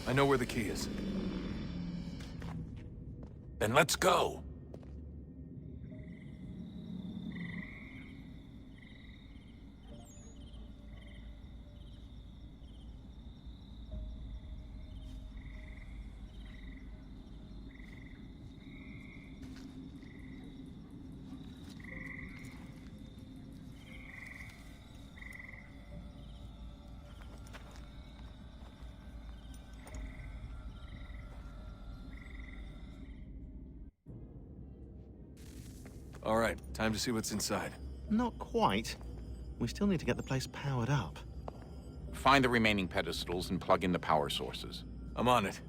I know where the key is. Then let's go. All right, time to see what's inside. Not quite. We still need to get the place powered up. Find the remaining pedestals and plug in the power sources. I'm on it.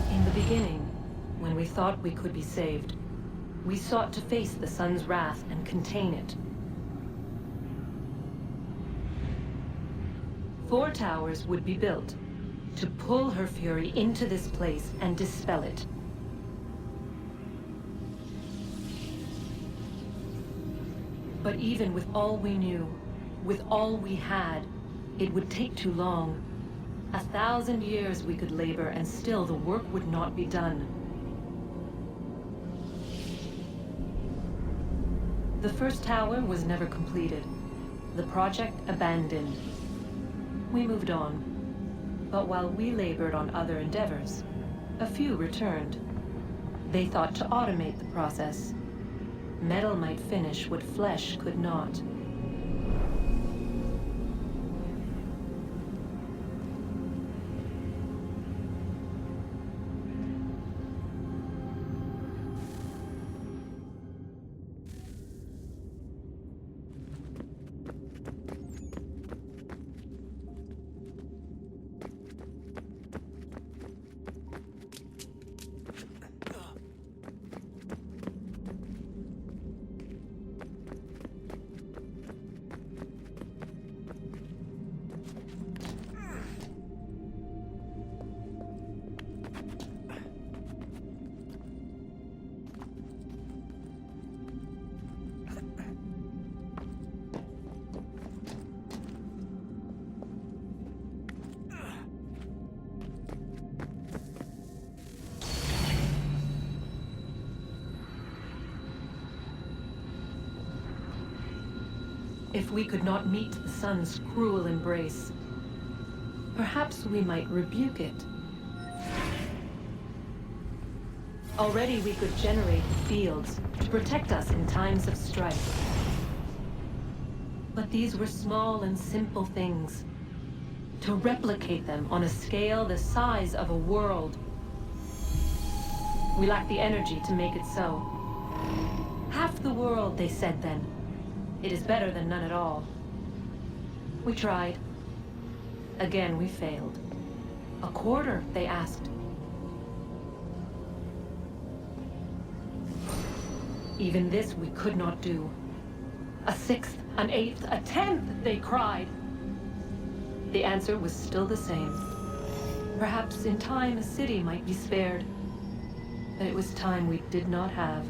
In the beginning, when we thought we could be saved, we sought to face the sun's wrath and contain it. 4 towers would be built to pull her fury into this place and dispel it. But even with all we knew, with all we had, it would take too long. 1,000 years we could labor, and still the work would not be done. The first tower was never completed. The project abandoned. We moved on. But while we labored on other endeavors, a few returned. They thought to automate the process. Metal might finish what flesh could not. If we could not meet the sun's cruel embrace, perhaps we might rebuke it. Already we could generate fields to protect us in times of strife. But these were small and simple things. To replicate them on a scale the size of a world, we lacked the energy to make it so. Half the world, they said then. It is better than none at all. We tried. Again, we failed. A quarter, they asked. Even this we could not do. A 1/6, an 1/8, a 1/10, they cried. The answer was still the same. Perhaps in time a city might be spared. But it was time we did not have.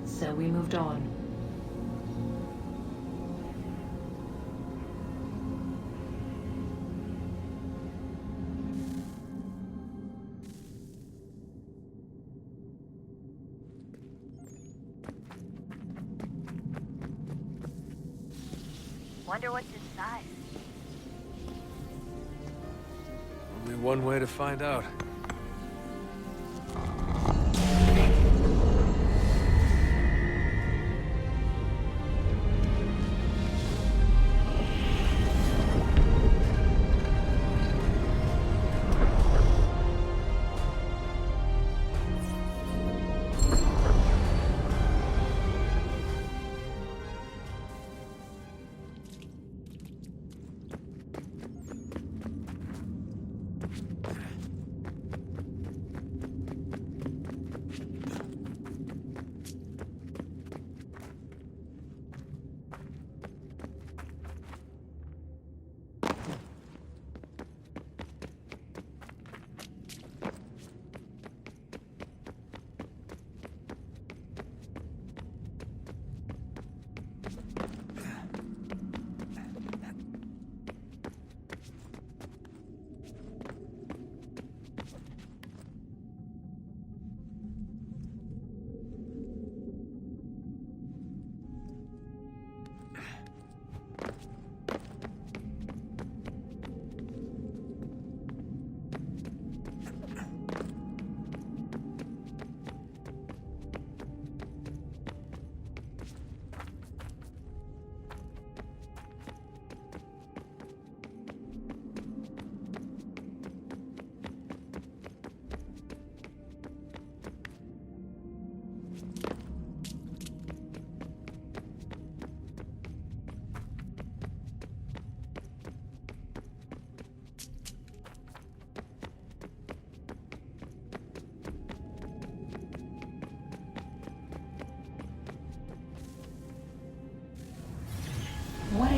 So we moved on. Wonder what's inside. Only one way to find out.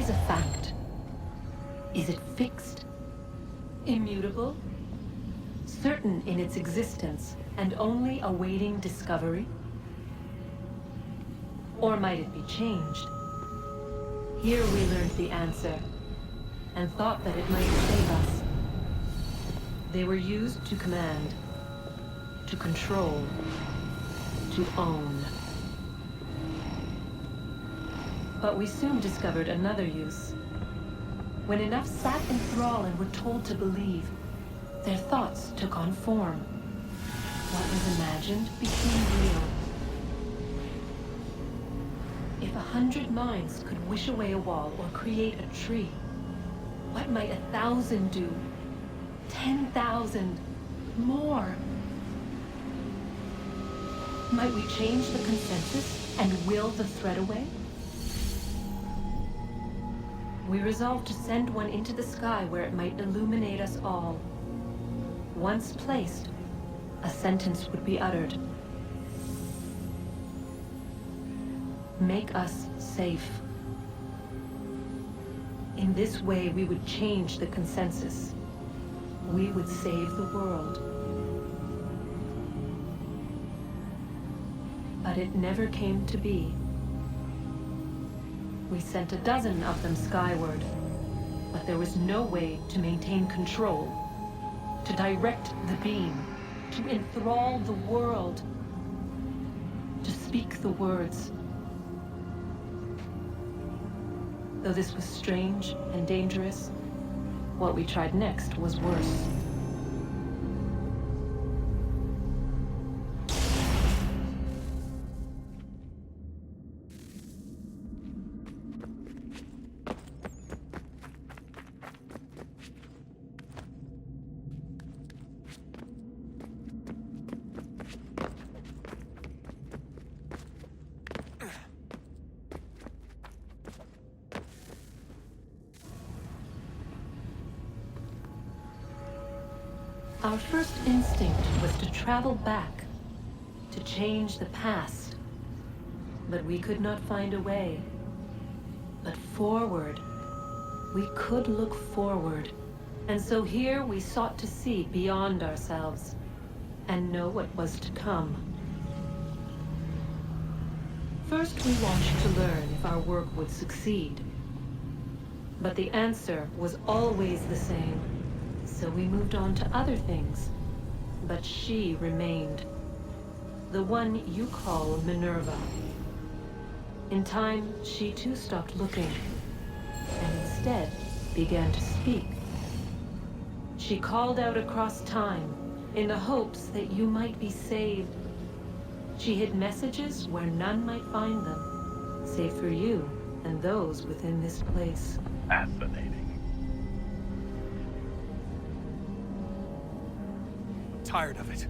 is a fact? Is it fixed? Immutable? Certain in its existence and only awaiting discovery? Or might it be changed? Here we learned the answer, and thought that it might save us. They were used to command, to control, to own. But we soon discovered another use. When enough sat in thrall and were told to believe, their thoughts took on form. What was imagined became real. If 100 minds could wish away a wall or create a tree, what might 1,000 do? 10,000? More? Might we change the consensus and will the thread away? We resolved to send one into the sky where it might illuminate us all. Once placed, a sentence would be uttered. Make us safe. In this way, we would change the consensus. We would save the world. But it never came to be. We sent a dozen of them skyward, but there was no way to maintain control, to direct the beam, to enthrall the world, to speak the words. Though this was strange and dangerous, what we tried next was worse. Our first instinct was to travel back, to change the past. But we could not find a way. But forward, we could look forward. And so here we sought to see beyond ourselves and know what was to come. First, we watched to learn if our work would succeed. But the answer was always the same. So we moved on to other things. But she remained. The one you call Minerva. In time, she too stopped looking, and instead began to speak. She called out across time, in the hopes that you might be saved. She hid messages where none might find them, save for you and those within this place. Fascinating. Tired of it.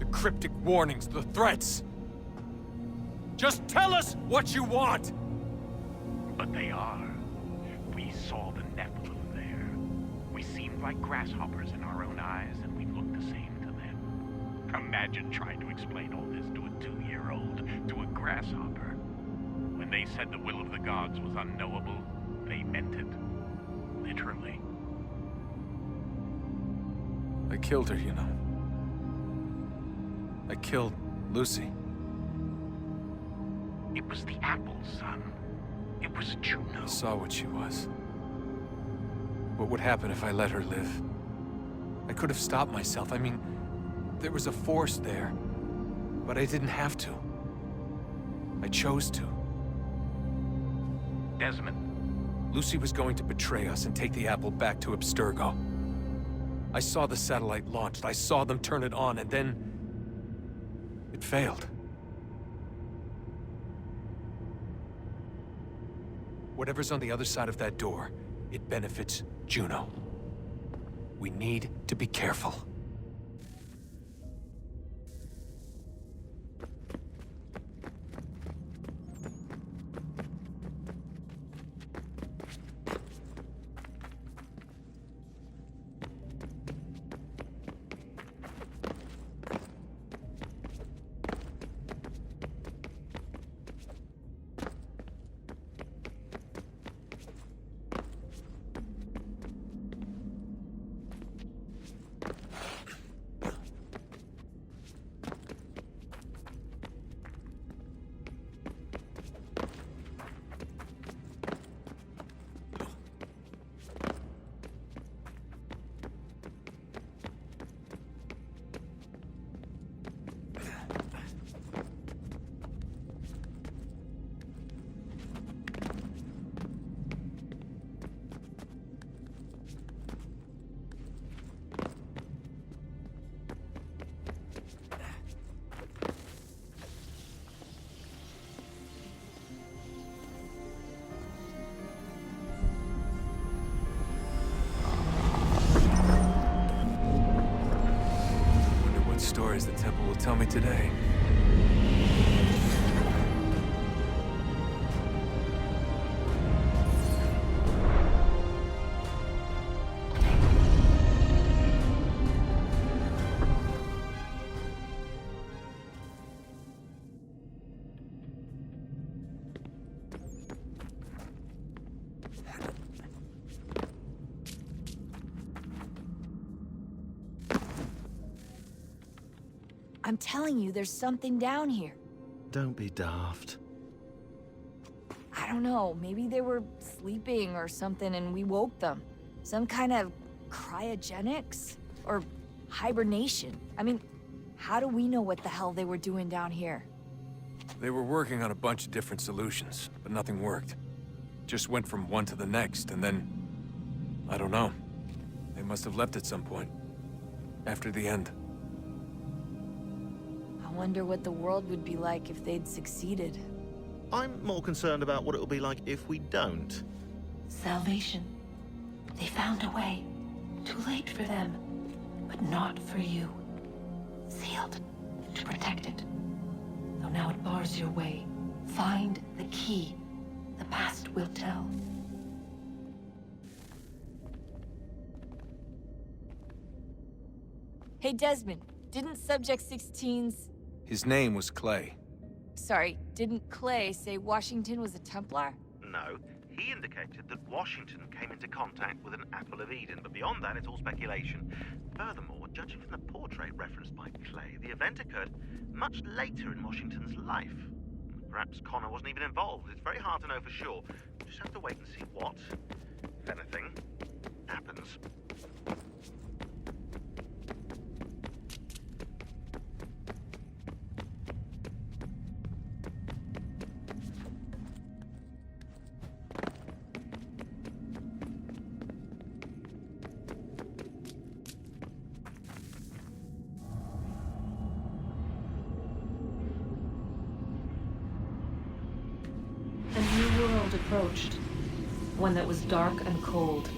The cryptic warnings, the threats. Just tell us what you want! But they are. We saw the Nephilim there. We seemed like grasshoppers in our own eyes, and we looked the same to them. Imagine trying to explain all this to a 2-year-old, to a grasshopper. When they said the will of the gods was unknowable, they meant it. Literally. I killed her, you know. I killed Lucy. It was the apple, son. It was Juno. I saw what she was. What would happen if I let her live? I could have stopped myself. I mean, there was a force there. But I didn't have to. I chose to. Desmond. Lucy was going to betray us and take the apple back to Abstergo. I saw the satellite launched. I saw them turn it on, and then it failed. Whatever's on the other side of that door, it benefits Juno. We need to be careful. will tell me today. I'm telling you, there's something down here. Don't be daft. I don't know, maybe they were sleeping or something and we woke them. Some kind of cryogenics? Or hibernation? I mean, how do we know what the hell they were doing down here? They were working on a bunch of different solutions, but nothing worked. Just went from one to the next, and then... I don't know. They must have left at some point. After the end. I wonder what the world would be like if they'd succeeded. I'm more concerned about what it'll be like if we don't. Salvation. They found a way. Too late for them, but not for you. Sealed to protect it. Though now it bars your way. Find the key. The past will tell. Hey Desmond, didn't Subject 16's... His name was Clay. Sorry, didn't Clay say Washington was a Templar? No, he indicated that Washington came into contact with an Apple of Eden, but beyond that, it's all speculation. Furthermore, judging from the portrait referenced by Clay, the event occurred much later in Washington's life. Perhaps Connor wasn't even involved. It's very hard to know for sure. We'll just have to wait and see what, if anything, happens. Approached. One that was dark and cold.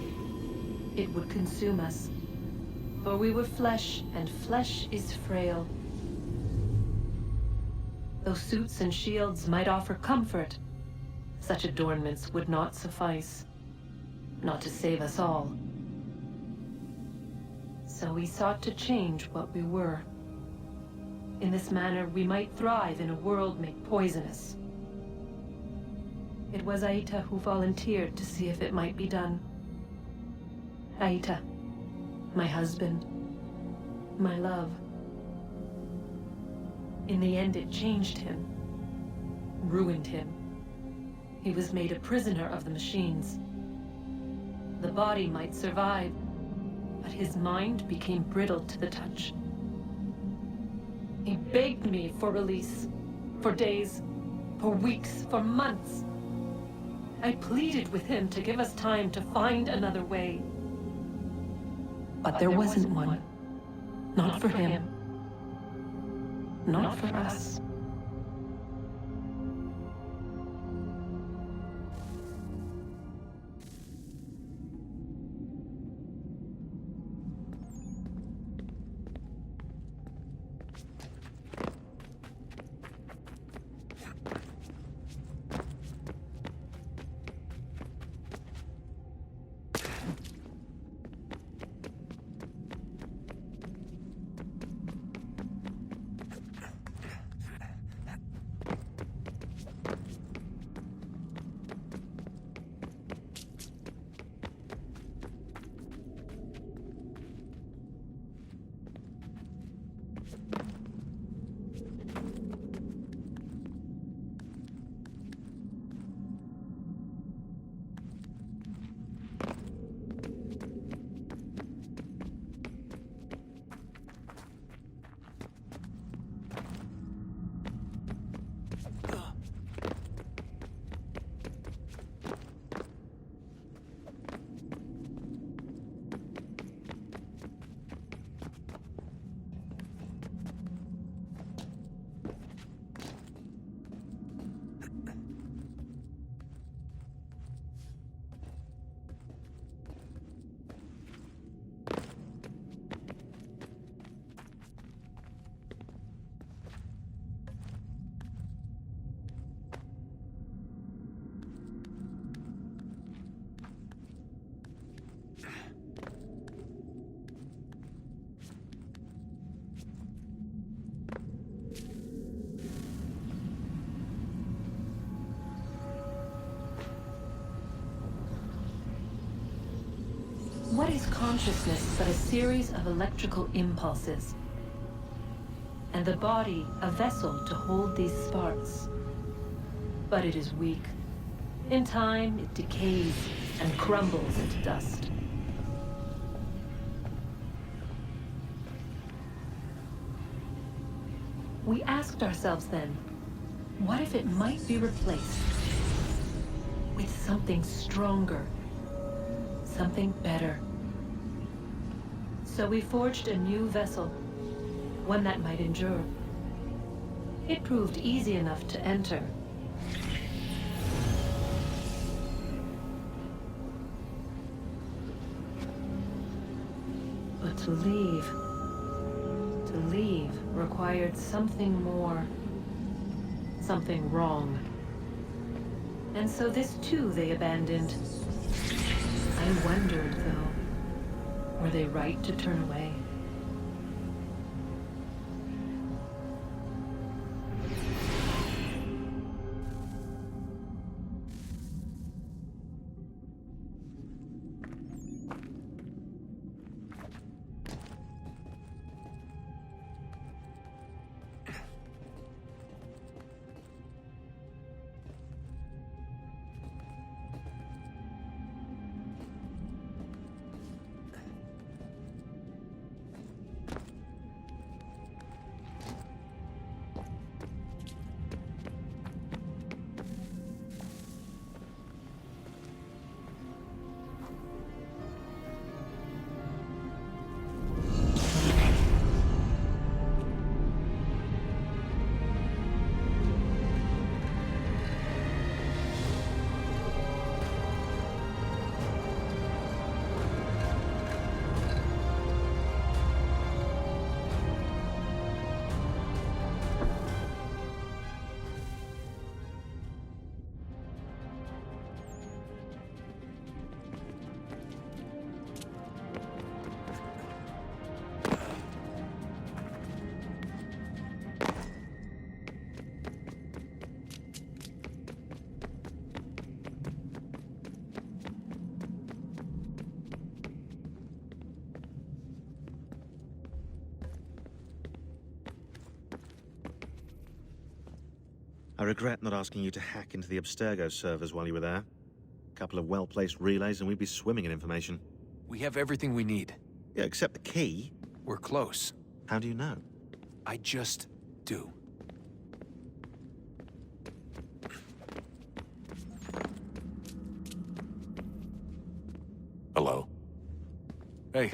It would consume us. For we were flesh, and flesh is frail. Though suits and shields might offer comfort, such adornments would not suffice. Not to save us all. So we sought to change what we were. In this manner, we might thrive in a world made poisonous. It was Aita who volunteered to see if it might be done. Aita, my husband, my love. In the end, it changed him, ruined him. He was made a prisoner of the machines. The body might survive, but his mind became brittle to the touch. He begged me for release, for days, for weeks, for months. I pleaded with him to give us time to find another way. But there wasn't one. Not for him. Not for us. What is consciousness but a series of electrical impulses? And the body a vessel to hold these sparks. But it is weak. In time, it decays and crumbles into dust. We asked ourselves then, what if it might be replaced with something stronger, something better? So we forged a new vessel, one that might endure. It proved easy enough to enter. But to leave required something more, something wrong. And so this too they abandoned. I wondered, though, were they right to turn away? I regret not asking you to hack into the Abstergo servers while you were there. A couple of well-placed relays and we'd be swimming in information. We have everything we need. Yeah, except the key. We're close. How do you know? I just do. Hello? Hey.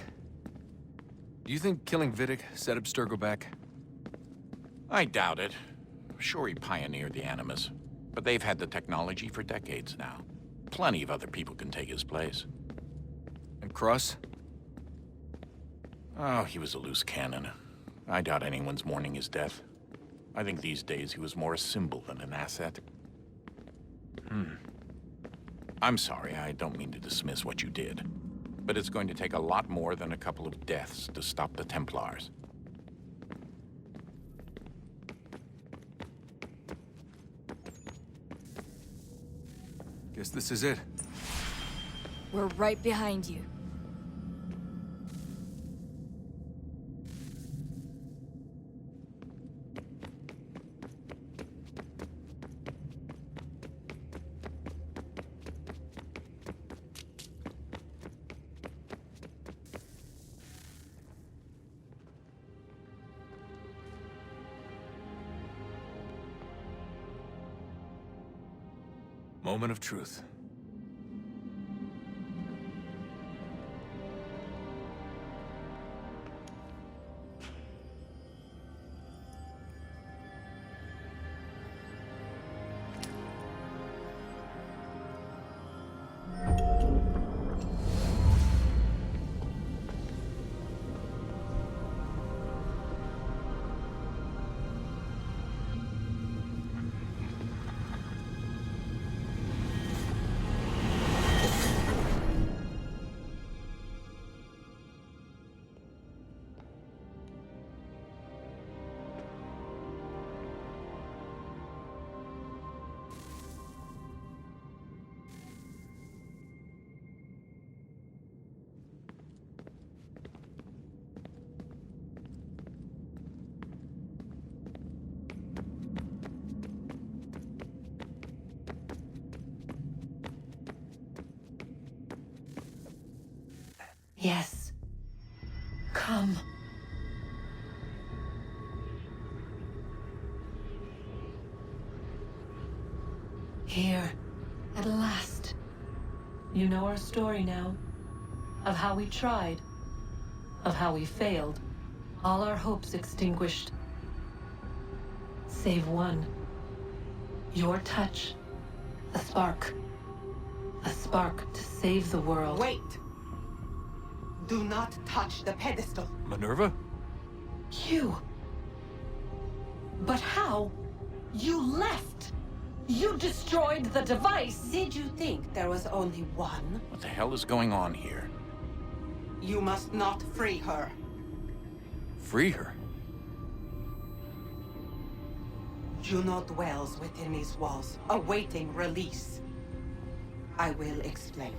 Do you think killing Vidic set Abstergo back? I doubt it. Sure, he pioneered the Animus, but they've had the technology for decades now. Plenty of other people can take his place. And Cross? Oh, he was a loose cannon. I doubt anyone's mourning his death. I think these days he was more a symbol than an asset. I'm sorry, I don't mean to dismiss what you did. But it's going to take a lot more than a couple of deaths to stop the Templars. Guess this is it. We're right behind you. Moment of truth. Yes. Come. Here, at last. You know our story now. Of how we tried. Of how we failed. All our hopes extinguished. Save one. Your touch. A spark. A spark to save the world. Wait! Do not touch the pedestal. Minerva? You. But how? You left! You destroyed the device! Did you think there was only one? What the hell is going on here? You must not free her. Free her? Juno dwells within these walls, awaiting release. I will explain.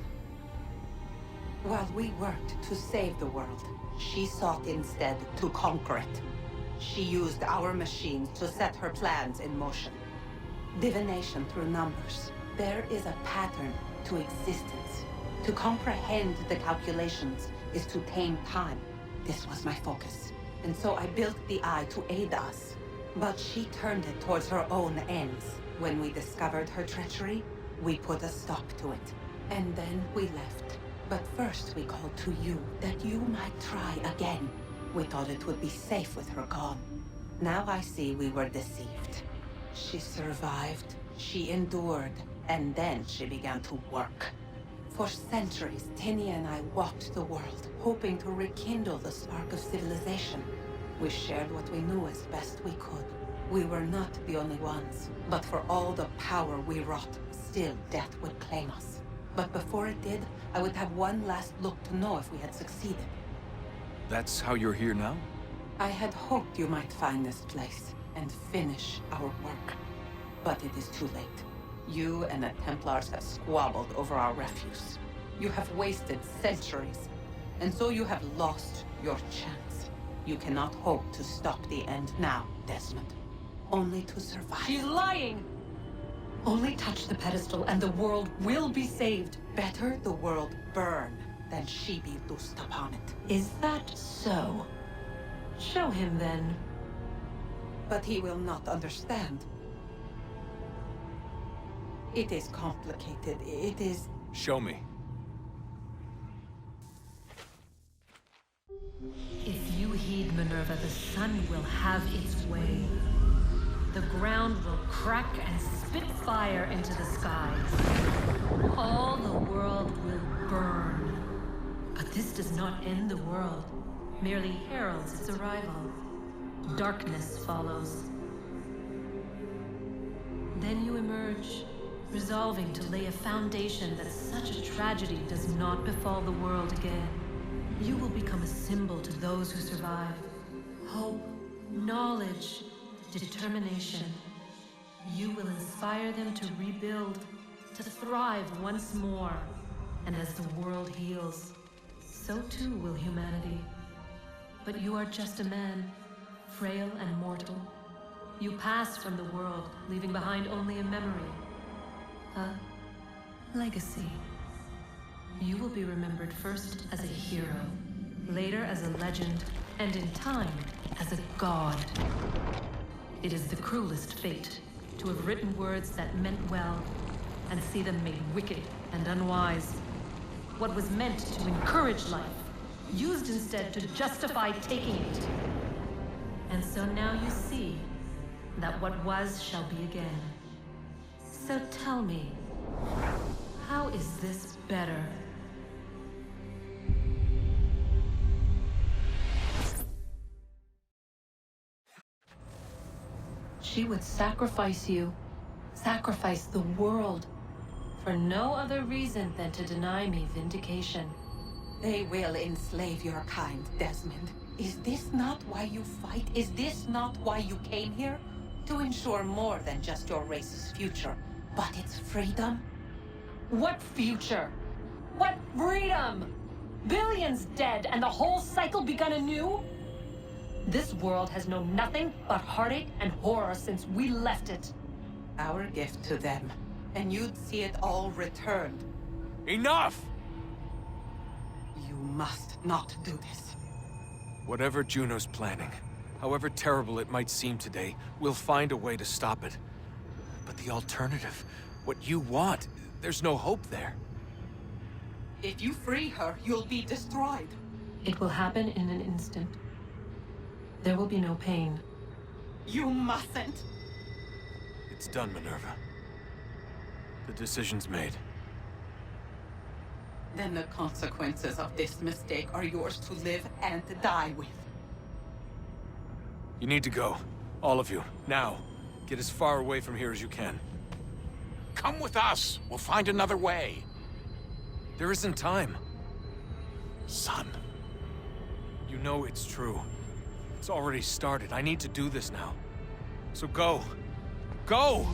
While we worked to save the world, she sought instead to conquer it. She used our machines to set her plans in motion. Divination through numbers. There is a pattern to existence. To comprehend the calculations is to tame time. This was my focus. And so I built the Eye to aid us. But she turned it towards her own ends. When we discovered her treachery, we put a stop to it. And then we left. But first we called to you, that you might try again. We thought it would be safe with her gone. Now I see we were deceived. She survived, she endured, and then she began to work. For centuries, Tinia and I walked the world, hoping to rekindle the spark of civilization. We shared what we knew as best we could. We were not the only ones, but for all the power we wrought, still death would claim us. But before it did, I would have one last look to know if we had succeeded. That's how you're here now? I had hoped you might find this place and finish our work. But it is too late. You and the Templars have squabbled over our refuse. You have wasted centuries, and so you have lost your chance. You cannot hope to stop the end now, Desmond. Only to survive. She's lying! Only touch the pedestal and the world will be saved. Better the world burn than she be loosed upon it. Is that so? Show him then. But he will not understand. It is complicated. It is... Show me. If you heed Minerva, the sun will have its way. The ground will crack and spit fire into the skies. All the world will burn. But this does not end the world, merely heralds its arrival. Darkness follows. Then you emerge, resolving to lay a foundation that such a tragedy does not befall the world again. You will become a symbol to those who survive. Hope, knowledge, determination. You will inspire them to rebuild, to thrive once more. And as the world heals, so too will humanity. But you are just a man, frail and mortal. You pass from the world, leaving behind only a memory. A legacy. You will be remembered first as a hero, later as a legend, and in time, as a god. It is the cruelest fate, to have written words that meant well, and see them made wicked and unwise. What was meant to encourage life, used instead to justify taking it. And so now you see that what was shall be again. So tell me, how is this better? She would sacrifice you, sacrifice the world, for no other reason than to deny me vindication. They will enslave your kind, Desmond. Is this not why you fight? Is this not why you came here? To ensure more than just your race's future, but its freedom? What future? What freedom? Billions dead and the whole cycle begun anew? This world has known nothing but heartache and horror since we left it. Our gift to them, and you'd see it all returned. Enough! You must not do this. Whatever Juno's planning, however terrible it might seem today, we'll find a way to stop it. But the alternative, what you want, there's no hope there. If you free her, you'll be destroyed. It will happen in an instant. There will be no pain. You mustn't. It's done, Minerva. The decision's made. Then the consequences of this mistake are yours to live and die with. You need to go. All of you. Now. Get as far away from here as you can. Come with us. We'll find another way. There isn't time. Son. You know it's true. It's already started. I need to do this now. So go. Go!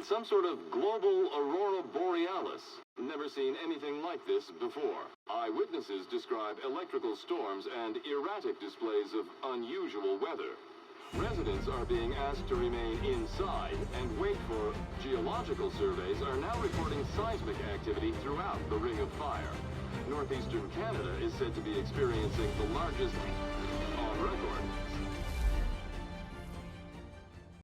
It's some sort of global aurora borealis. Never seen anything like this before. Eyewitnesses describe electrical storms and erratic displays of unusual weather. Residents are being asked to remain inside and wait for geological surveys are now reporting seismic activity throughout the Ring of Fire. Northeastern Canada is said to be experiencing the largest